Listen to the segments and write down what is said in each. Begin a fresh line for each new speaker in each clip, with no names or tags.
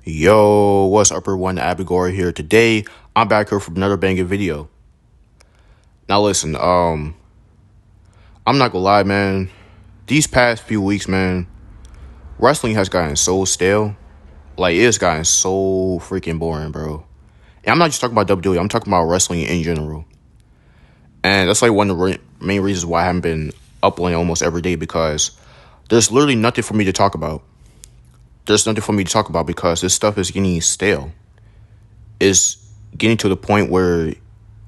Yo, what's up everyone? Abigor here. Today, I'm back here for another banging video. Now listen, I'm not gonna lie, man. These past few weeks, man, wrestling has gotten so stale. Like, it's gotten so freaking boring, bro. And I'm not just talking about WWE, I'm talking about wrestling in general. And that's like one of the main reasons why I haven't been uploading almost every day, because there's literally nothing for me to talk about. There's nothing for me to talk about because this stuff is getting stale. It's getting to the point where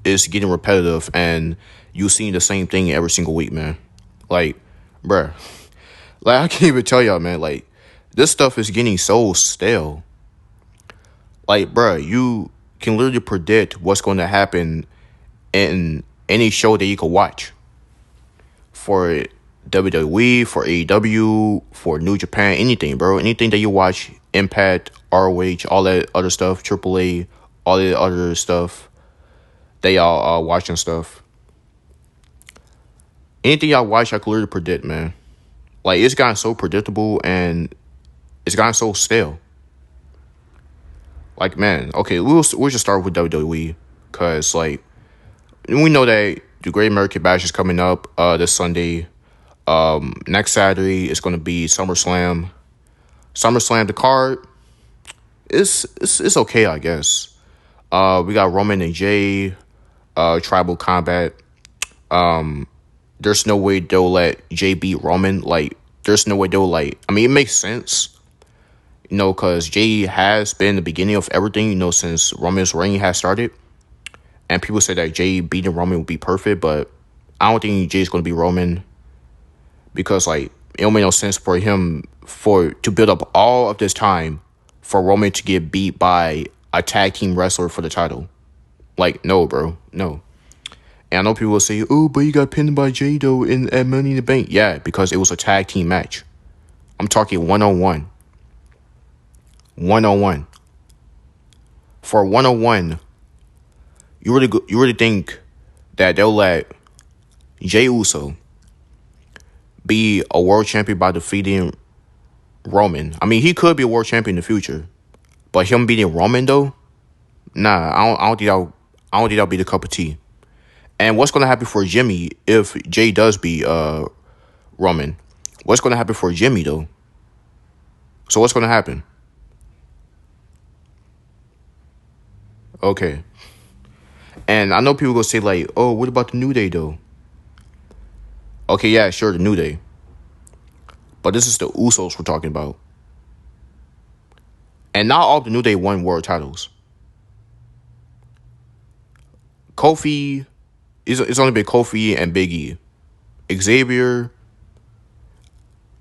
it's getting repetitive and you seeing the same thing every single week, man. Like, bruh. Like, I can't even tell y'all, man. Like, this stuff is getting so stale. Like, bruh, you can literally predict what's going to happen in any show that you can watch. For WWE, for AEW, for New Japan, anything, bro. Anything that you watch, Impact, ROH, all that other stuff, AAA, all that other stuff, they all watching stuff. Anything y'all watch, I can literally predict, man. Like, it's gotten so predictable and it's gotten so stale. Like, man, okay, we'll just start with WWE, because, like, we know that the Great American Bash is coming up this Sunday. Next Saturday is going to be SummerSlam. SummerSlam, the card, it's okay, I guess. We got Roman and Jay, Tribal Combat. There's no way they'll let Jay beat Roman. Like, there's no way they'll, like, I mean, it makes sense, you know, because Jay has been the beginning of everything, you know, since Roman's reign has started. And people say that Jay beating Roman would be perfect, but I don't think Jay's going to be Roman, because, like, it don't make no sense for him to build up all of this time for Roman to get beat by a tag team wrestler for the title. Like, no, bro, no. And I know people will say, oh, but you got pinned by Jay, though, at Money in the Bank. Yeah, because it was a tag team match. I'm talking one-on-one. One-on-one. For one-on-one, you really think that they'll let Jay Uso be a world champion by defeating Roman? I mean, he could be a world champion in the future, but him beating Roman, though, nah, I don't think that'll be the cup of tea. And what's gonna happen for Jimmy if Jay does beat Roman? What's gonna happen for Jimmy, though? So what's gonna happen? Okay. And I know people gonna say, like, oh, what about the New Day, though? Okay, yeah, sure, the New Day. But this is the Usos we're talking about. And not all of the New Day won world titles. Kofi, it's only been Kofi and Big E. Xavier,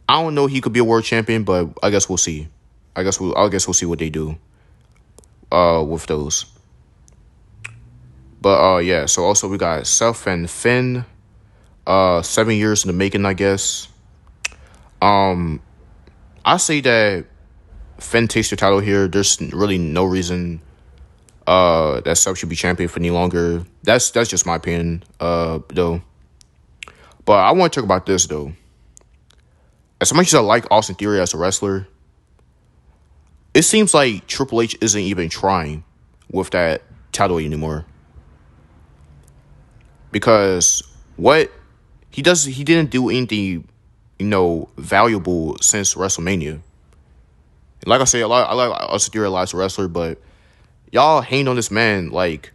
I don't know, he could be a world champion, but I guess we'll see. I guess we'll see what they do with those. But yeah, so also we got Seth and Finn. 7 years in the making, I guess. I say that Finn takes the title here. There's really no reason that Seth should be champion for any longer. That's just my opinion, though. But I want to talk about this, though. As much as I like Austin Theory as a wrestler, it seems like Triple H isn't even trying with that title anymore. Because what he didn't do anything, you know, valuable since WrestleMania. Like I say, I like Austin Theory as a wrestler, but y'all hate on this man like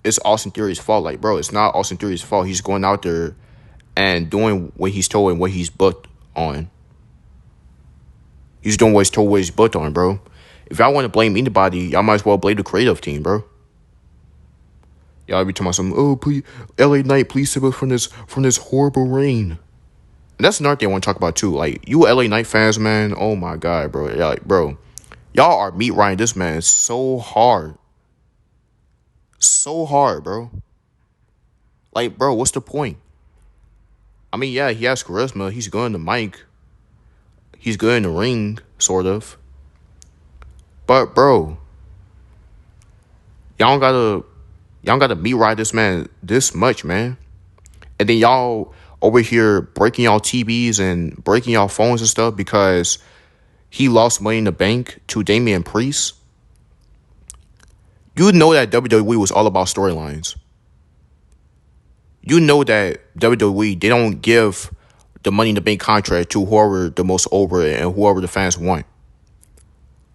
it's Austin Theory's fault. Like, bro, it's not Austin Theory's fault. He's going out there and doing what he's told and what he's booked on. He's doing what he's told, what he's booked on, bro. If y'all want to blame anybody, y'all might as well blame the creative team, bro. Y'all be talking about some, oh, please, LA Knight, please save us from this horrible reign. And that's another thing I want to talk about too. Like, you LA Knight fans, man, oh my God, bro. Like, bro, y'all are meat riding this man so hard. So hard, bro. Like, bro, what's the point? I mean, yeah, he has charisma. He's good in the mic. He's good in the ring, sort of. But, bro, y'all gotta meat ride this man this much, man. And then y'all over here breaking y'all TVs and breaking y'all phones and stuff because he lost Money in the Bank to Damian Priest. You know that WWE was all about storylines. You know that WWE, they don't give the Money in the Bank contract to whoever the most over and whoever the fans want.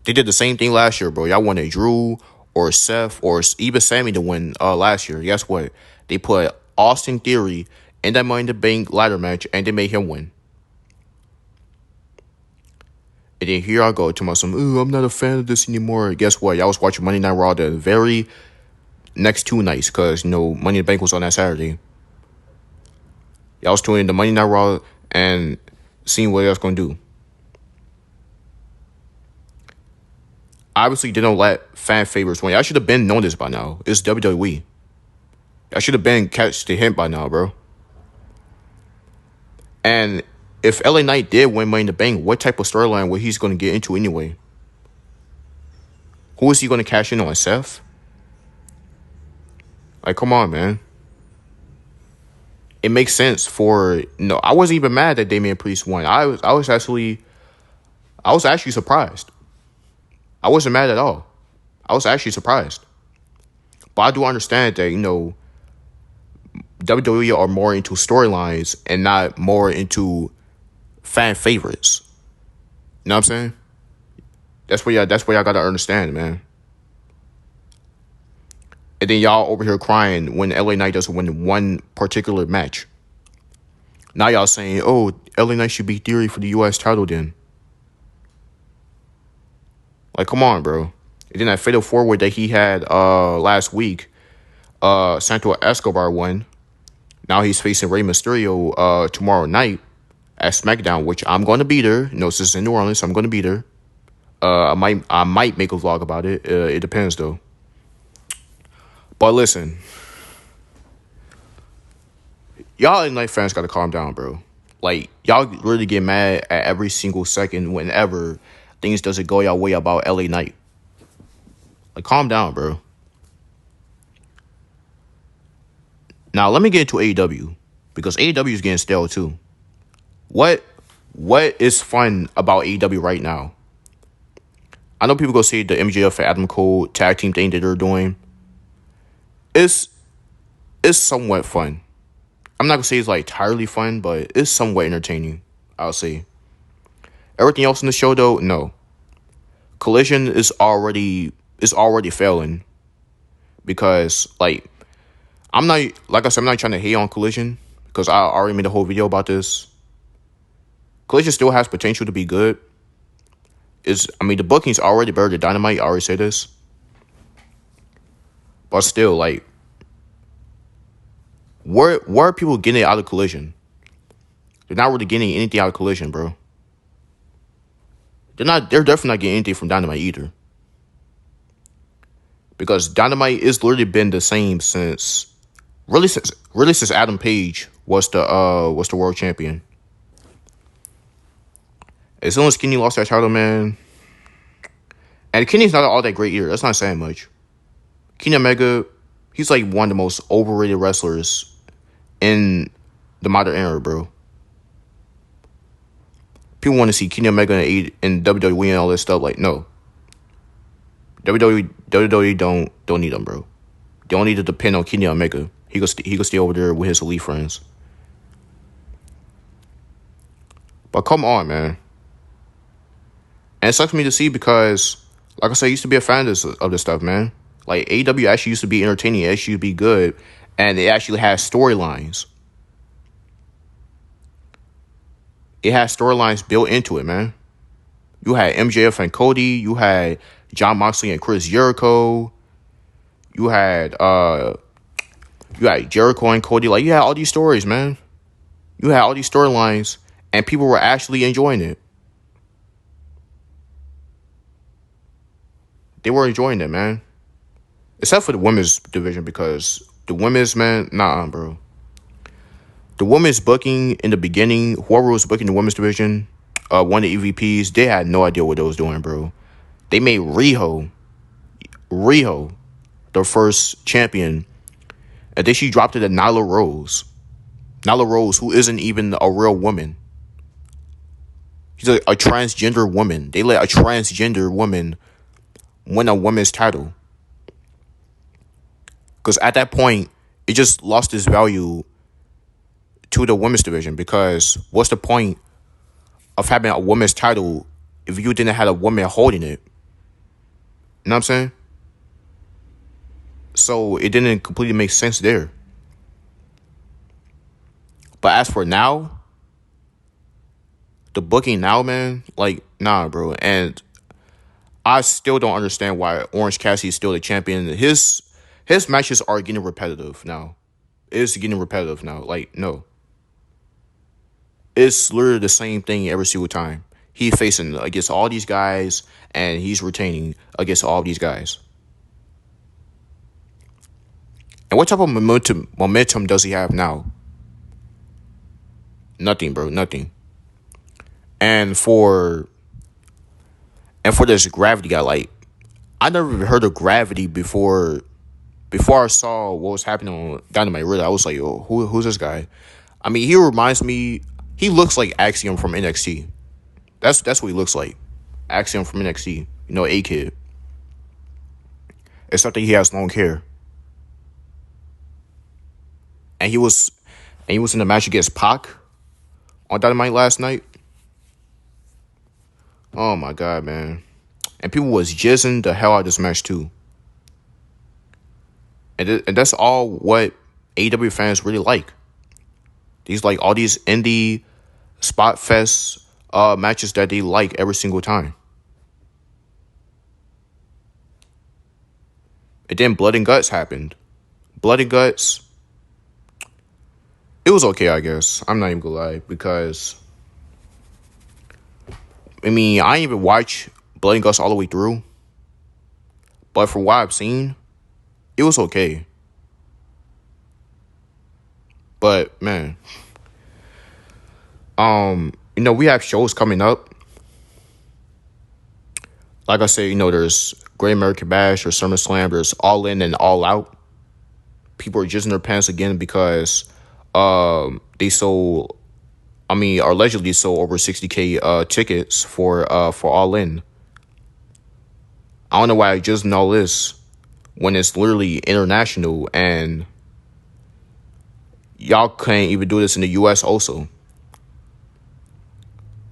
They did the same thing last year, bro. Y'all wanted Drew or Seth or even Sammy to win last year. Guess what? They put Austin Theory in that Money in the Bank ladder match and they made him win. And then here I go to myself, I'm not a fan of this anymore. Guess what? Y'all was watching Monday Night Raw the very next 2 nights because, Money in the Bank was on that Saturday. Y'all was tuning in to Monday Night Raw and seeing what y'all was going to do. Obviously, they don't let fan favorites win. I should have been known this by now. It's WWE. I should have been catch the hint by now, bro. And if LA Knight did win Money in the Bank, what type of storyline would he's going to get into anyway? Who is he going to cash in on? Seth? Like, come on, man. It makes sense for I wasn't even mad that Damian Priest won. I was actually surprised. I wasn't mad at all. I was actually surprised. But I do understand that, WWE are more into storylines and not more into fan favorites. You know what I'm saying? That's what y'all gotta understand, man. And then y'all over here crying when LA Knight doesn't win one particular match. Now y'all saying, oh, LA Knight should beat Theory for the US title then. Like, come on, bro. And then that fatal 4-way that he had last week, Santo Escobar won. Now he's facing Rey Mysterio tomorrow night at SmackDown, which I'm going to be there. This is in New Orleans, so I'm going to be there. I might make a vlog about it. It depends, though. But listen, y'all LA Knight fans got to calm down, bro. Like, y'all really get mad at every single second whenever things doesn't go y'all way about LA Knight. Like, calm down, bro. Now, let me get into AEW, because AEW is getting stale, too. What is fun about AEW right now? I know people go say the MJF and Adam Cole tag team thing that they're doing. It's somewhat fun. I'm not going to say it's, like, entirely fun, but it's somewhat entertaining, I'll say. Everything else in the show, though, no. Collision is already failing. Because, I'm not trying to hate on Collision, because I already made a whole video about this. Collision still has potential to be good. The booking's already better than Dynamite. I already say this. But still, where are people getting out of Collision? They're not really getting anything out of Collision, bro. They're definitely not getting anything from Dynamite either. Because Dynamite is literally been the same since Adam Page was the world champion. As soon as Kenny lost that title, man. And Kenny's not all that great either. That's not saying much. Kenny Omega, he's like one of the most overrated wrestlers in the modern era, bro. People want to see Kenny Omega in WWE and all this stuff. Like, no. WWE don't need him, bro. They don't need to depend on Kenny Omega. He could stay over there with his elite friends. But come on, man. And it sucks me to see because, like I said, I used to be a fan of this stuff, man. Like, AEW actually used to be entertaining. It actually used to be good. And it actually has storylines. It has storylines built into it, man. You had MJF and Cody. You had Jon Moxley and Chris Jericho. You had Jericho and Cody. Like, you had all these stories, man. You had all these storylines, and people were actually enjoying it. They were enjoying it, man. Except for the women's division, because the women's, man, nah, bro. The women's booking in the beginning, whoever was booking the women's division, one of the EVPs, they had no idea what they was doing, bro. They made Riho, the first champion, and then she dropped it to Nyla Rose. Nyla Rose, who isn't even a real woman. She's a transgender woman. They let a transgender woman win a women's title. Because at that point, it just lost its value to the women's division. Because what's the point of having a women's title if you didn't have a woman holding it? You know what I'm saying? So it didn't completely make sense there. But as for now, the booking now, man, like, nah, bro. And I still don't understand why Orange Cassidy is still the champion. His matches are getting repetitive now. It's getting repetitive now. Like, no. It's literally the same thing every single time. He's facing against all these guys, and he's retaining against all these guys. And what type of momentum does he have now? Nothing, bro. Nothing. And for this Gravity guy, like, I never even heard of Gravity before I saw what was happening on Dynamite. Really, I was like, yo, who's this guy? I mean, he reminds me. He looks like Axiom from NXT. That's what he looks like. Axiom from NXT. You know, A-Kid. Except that he has long hair. And he was in the match against Pac on Dynamite last night. Oh my God, man. And people was jizzing the hell out of this match too. And that's all what AEW fans really like. These, like, all these indie spot fest matches that they like every single time. And then Blood and Guts happened. Blood and Guts, it was okay, I guess. I'm not even gonna lie, because I mean, I didn't even watch Blood and Guts all the way through. But from what I've seen, it was okay. But man, you know, we have shows coming up. Like I said, you know, there's Great American Bash, there's SummerSlam, there's All In and All Out. People are jizzing their pants again because they sold, I mean, allegedly sold over 60K tickets for All In. I don't know why I just know this when it's literally international, and y'all can't even do this in the US also.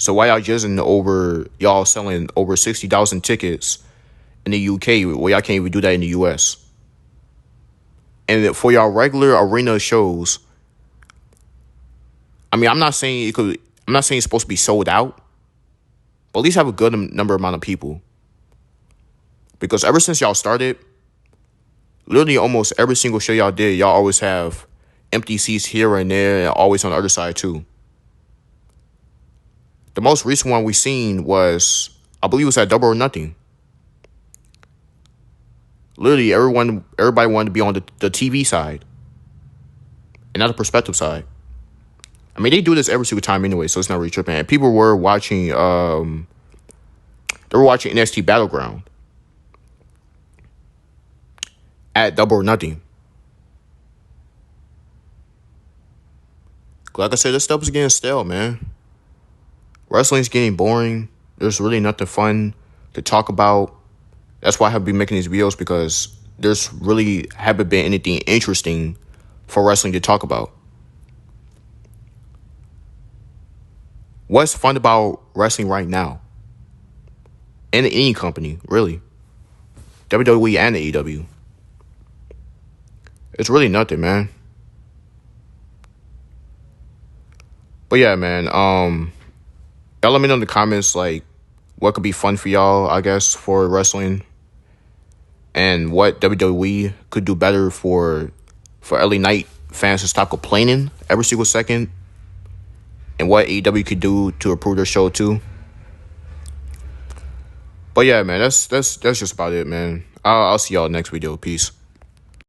So why y'all jizzing over y'all selling over 60,000 tickets in the UK where y'all can't even do that in the US? And for y'all regular arena shows, I mean, I'm not saying it's supposed to be sold out, but at least have a good amount of people. Because ever since y'all started, literally almost every single show y'all did, y'all always have empty seats here and there, and always on the other side too. The most recent one we seen was, I believe it was at Double or Nothing. Literally, everybody wanted to be on the TV side and not the perspective side. I mean, they do this every single time anyway, so it's not really tripping. And people were watching, they were watching NXT Battleground at Double or Nothing. Like I said, this stuff is getting stale, man. Wrestling's getting boring. There's really nothing fun to talk about. That's why I have been making these videos, because there's really haven't been anything interesting for wrestling to talk about. What's fun about wrestling right now? In any company, really. WWE and AEW. It's really nothing, man. But yeah, man, y'all let me know in the comments, like, what could be fun for y'all, I guess, for wrestling, and what WWE could do better for LA Knight fans to stop complaining every single second, and what AEW could do to improve their show too. But yeah, man, that's just about it, man. I'll see y'all next video. Peace.